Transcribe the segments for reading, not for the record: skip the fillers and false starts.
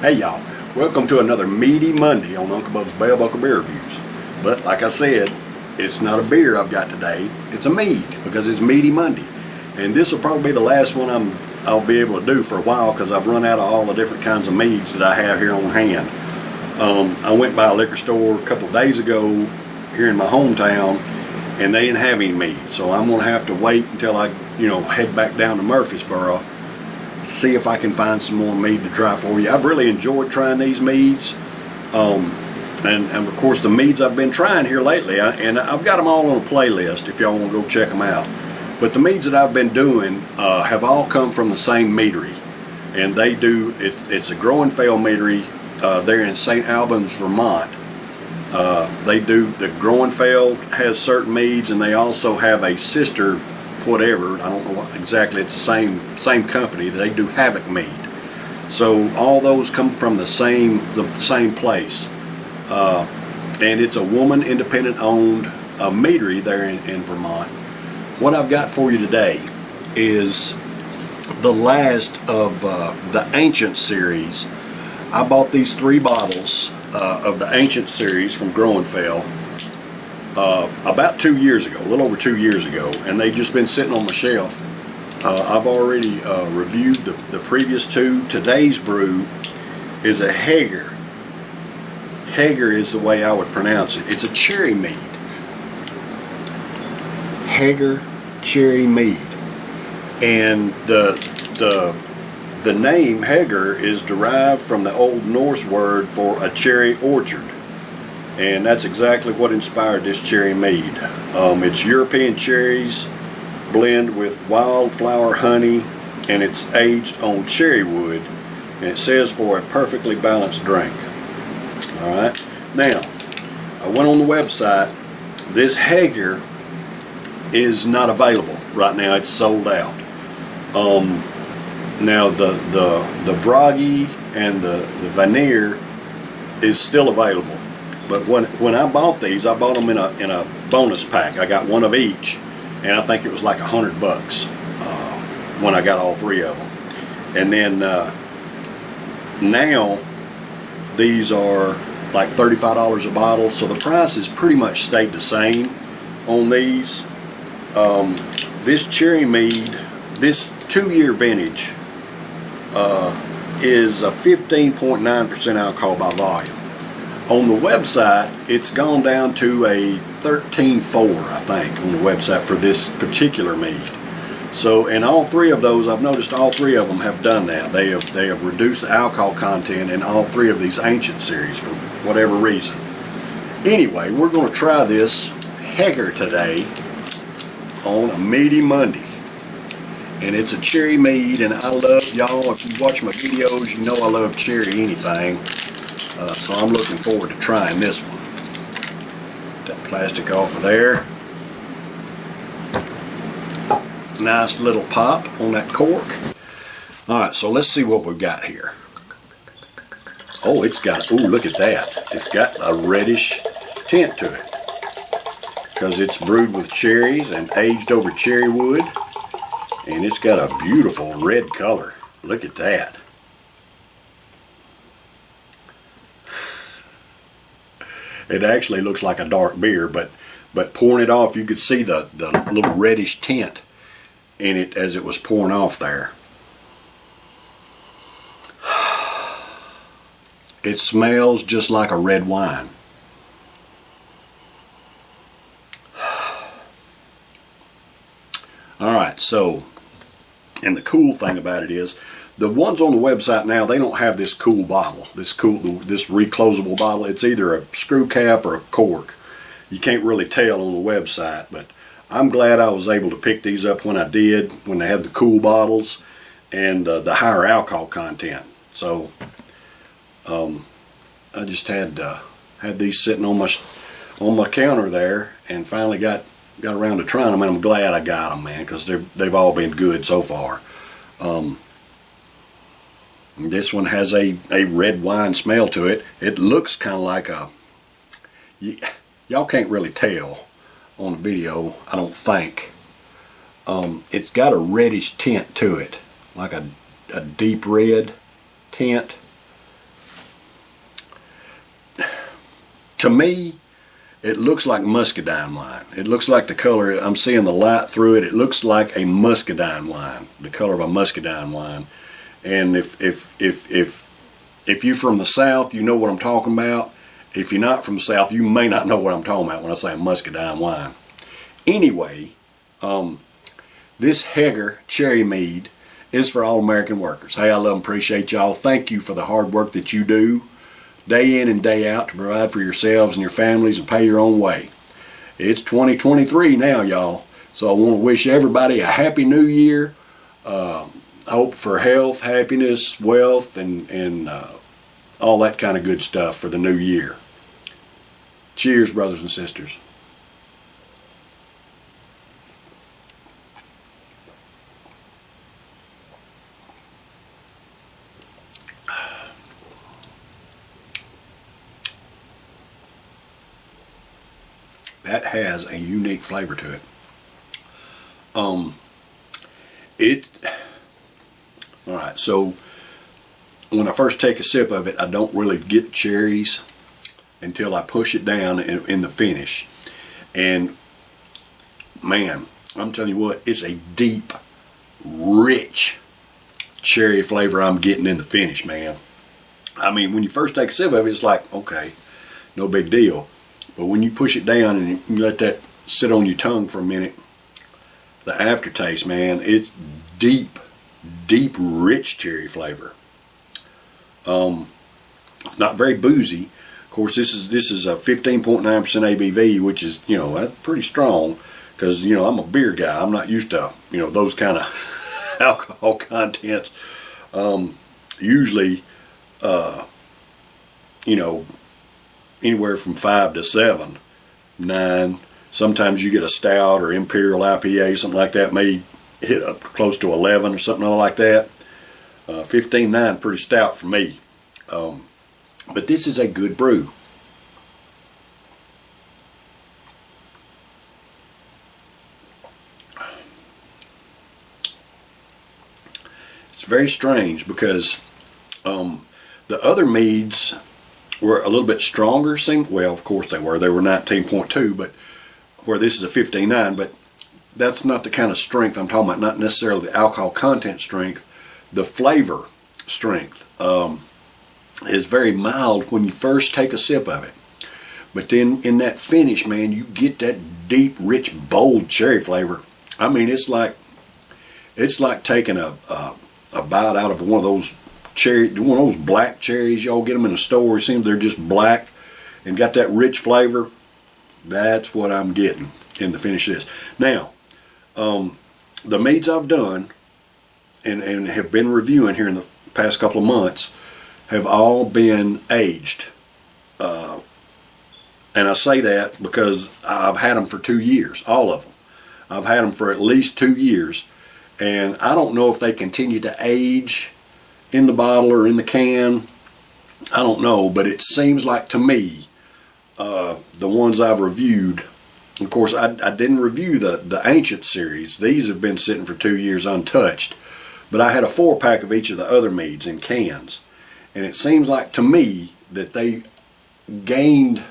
Hey y'all, welcome to another Meady Monday on Uncle Bub's Bell Buckle Beer Reviews. But like I said, it's not a beer I've got today, it's a mead because it's Meady Monday. And this will probably be the last one I'll be able to do for a while because I've run out of all the different kinds of meads that I have here on hand. I went by a liquor store a couple of days ago here in my hometown and they didn't have any mead. So I'm going to have to wait until I head back down to Murfreesboro, see if I can find some more mead to try for you. I've really enjoyed trying these meads, and of course the meads I've been trying here lately, and I've got them all on a playlist if y'all want to go check them out. But the meads that I've been doing have all come from the same meadery, and they do it's a Growing Fell meadery. They're in St. Albans, Vermont. They do the Growing Fell has certain meads, and they also have a sister whatever, I don't know what exactly, it's the same company. They do Havoc mead. So all those come from the same place, and it's a woman independent owned meadery there in Vermont. What I've got for you today is the last of the Ancient series. I bought these 3 bottles of the Ancient series from Growing Fell about 2 years ago, a little over 2 years ago, and they've just been sitting on my shelf. I've already reviewed the previous 2. Today's brew is a Heggir. Heggir is the way I would pronounce it. It's a cherry mead. Heggir cherry mead, and the name Heggir is derived from the Old Norse word for a cherry orchard. And that's exactly what inspired this cherry mead. It's European cherries blend with wildflower honey, and it's aged on cherry wood, and it says for a perfectly balanced drink. Alright, now I went on the website. This Heggir is not available right now, it's sold out. Now the Bragi and the Vanir is still available. But when I bought these, I bought them in a bonus pack. I got one of each, and I think it was like $100 when I got all 3 of them. And then now these are like $35 a bottle, so the price has pretty much stayed the same on these. This cherry mead, this 2-year vintage, is a 15.9% alcohol by volume. On the website, it's gone down to a 13.4, I think, on the website for this particular mead. So, in all 3 of those, I've noticed all 3 of them have done that. They have reduced the alcohol content in all 3 of these Ancient series for whatever reason. Anyway, we're going to try this Heggir today on a Meady Monday. And it's a cherry mead, and I love, y'all, if you watch my videos, you know I love cherry anything. So I'm looking forward to trying this one. That plastic off of there. Nice little pop on that cork. Alright, so let's see what we've got here. Oh, it's got, ooh, look at that. It's got a reddish tint to it, because it's brewed with cherries and aged over cherry wood. And it's got a beautiful red color. Look at that. It actually looks like a dark beer, but pouring it off, you could see the little reddish tint in it as it was pouring off there. It smells just like a red wine. Alright, so, and the cool thing about it is, the ones on the website now, they don't have this cool bottle, this reclosable bottle. It's either a screw cap or a cork. You can't really tell on the website, but I'm glad I was able to pick these up when I did, when they had the cool bottles and the higher alcohol content. So I just had these sitting on my counter there, and finally got around to trying them, and I'm glad I got them, man, because they've all been good so far. This one has a red wine smell to it. It looks kind of like a, y'all can't really tell on the video, I don't think. It's got a reddish tint to it, like a deep red tint. To me, it looks like muscadine wine. It looks like the color, I'm seeing the light through it. It looks like a muscadine wine, the color of a muscadine wine. And if you're from the South, you know what I'm talking about. If you're not from the South, you may not know what I'm talking about when I say a muscadine wine. Anyway, this Heggir cherry mead is for all American workers. Hey, I love and appreciate y'all. Thank you for the hard work that you do day in and day out to provide for yourselves and your families and pay your own way. It's 2023 now, y'all. So I want to wish everybody a happy new year. I hope for health, happiness, wealth, and all that kind of good stuff for the new year. Cheers, brothers and sisters. That has a unique flavor to it. Alright, so when I first take a sip of it, I don't really get cherries until I push it down in the finish. And man, I'm telling you what, it's a deep, rich cherry flavor I'm getting in the finish, man. I mean, when you first take a sip of it, it's like, okay, no big deal. But when you push it down and you let that sit on your tongue for a minute, the aftertaste, man, it's deep, deep, rich cherry flavor. It's not very boozy. Of course, this is a 15.9% ABV, which is, that's pretty strong because, I'm a beer guy. I'm not used to, those kind of alcohol contents. Usually, anywhere from 5 to 7, 9. Sometimes you get a stout or imperial IPA, something like that, may hit up close to 11 or something like that. 15.9, pretty stout for me. But this is a good brew. It's very strange because the other meads were a little bit stronger. Well, of course they were. They were 19.2, but where this is a 15.9, but that's not the kind of strength I'm talking about. Not necessarily the alcohol content strength. The flavor strength is very mild when you first take a sip of it. But then in that finish, man, you get that deep, rich, bold cherry flavor. I mean, it's like taking a bite out of one of those black cherries. Y'all get them in the store. It seems they're just black and got that rich flavor. That's what I'm getting in the finish of this. Now, the meads I've done and have been reviewing here in the past couple of months have all been aged. And I say that because I've had them for 2 years, all of them. I've had them for at least 2 years. And I don't know if they continue to age in the bottle or in the can. I don't know, but it seems like to me, the ones I've reviewed, of course I didn't review the Ancient series. These have been sitting for 2 years untouched. But I had a 4-pack of each of the other meads in cans. And it seems like to me that they gained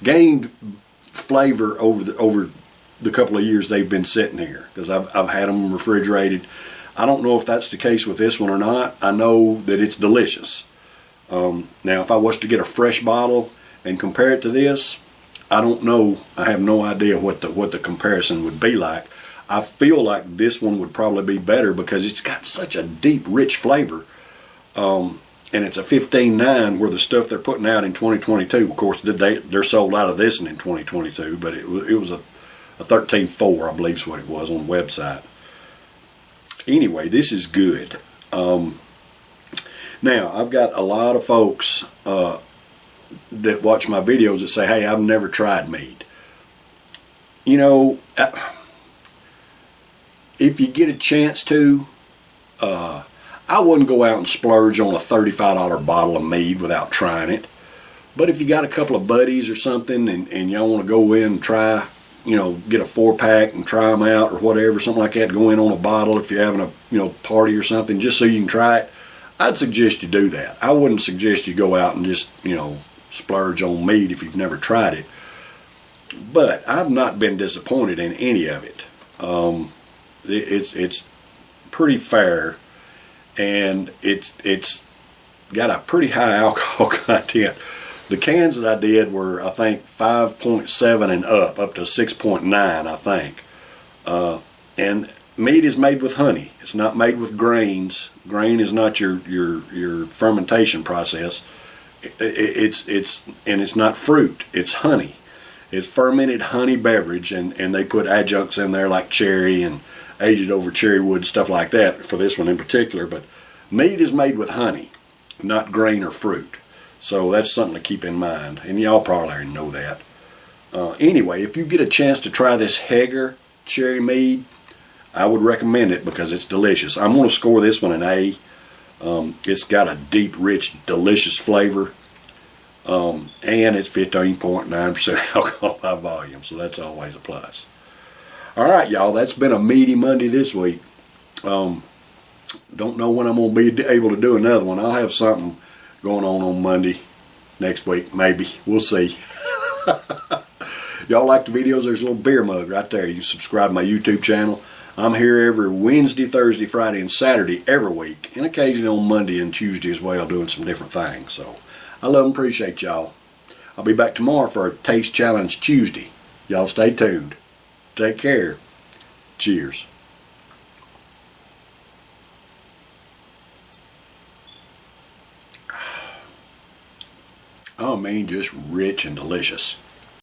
gained flavor over the couple of years they've been sitting here, because I've had them refrigerated. I don't know if that's the case with this one or not. I know that it's delicious. Now, if I was to get a fresh bottle and compare it to this, I don't know. I have no idea what the comparison would be like. I feel like this one would probably be better because it's got such a deep, rich flavor. And it's a 15.9, where the stuff they're putting out in 2022, of course, they're sold out of this one in 2022, but it was a 13.4, I believe is what it was on the website. Anyway, this is good. Now, I've got a lot of folks that watch my videos that say, hey, I've never tried mead. If you get a chance to, I wouldn't go out and splurge on a $35 bottle of mead without trying it. But if you got a couple of buddies or something and y'all want to go in and try, get a 4-pack and try them out or whatever, something like that, go in on a bottle if you're having a, party or something, just so you can try it, I'd suggest you do that. I wouldn't suggest you go out and just, splurge on mead if you've never tried it. But I've not been disappointed in any of it. It's pretty fair, and it's got a pretty high alcohol content. The cans that I did were, I think, 5.7 and up to 6.9, I think. And mead is made with honey. It's not made with grains. Grain is not your fermentation process. It's not fruit. It's honey. It's fermented honey beverage, and they put adjuncts in there like cherry and aged over cherry wood, stuff like that for this one in particular. But mead is made with honey, not grain or fruit. So that's something to keep in mind, and y'all probably already know that. Anyway, if you get a chance to try this Heggir cherry mead, I would recommend it because it's delicious. I'm going to score this one an A. It's got a deep, rich, delicious flavor, and it's 15.9% alcohol by volume, so that's always a plus. All right, y'all, that's been a meaty Monday this week. Don't know when I'm going to be able to do another one. I'll have something going on Monday next week, maybe. We'll see. Y'all like the videos? There's a little beer mug right there. You can subscribe to my YouTube channel. I'm here every Wednesday, Thursday, Friday, and Saturday every week, and occasionally on Monday and Tuesday as well, doing some different things. So I love and appreciate y'all. I'll be back tomorrow for a Taste Challenge Tuesday. Y'all stay tuned. Take care. Cheers. Oh, man, just rich and delicious.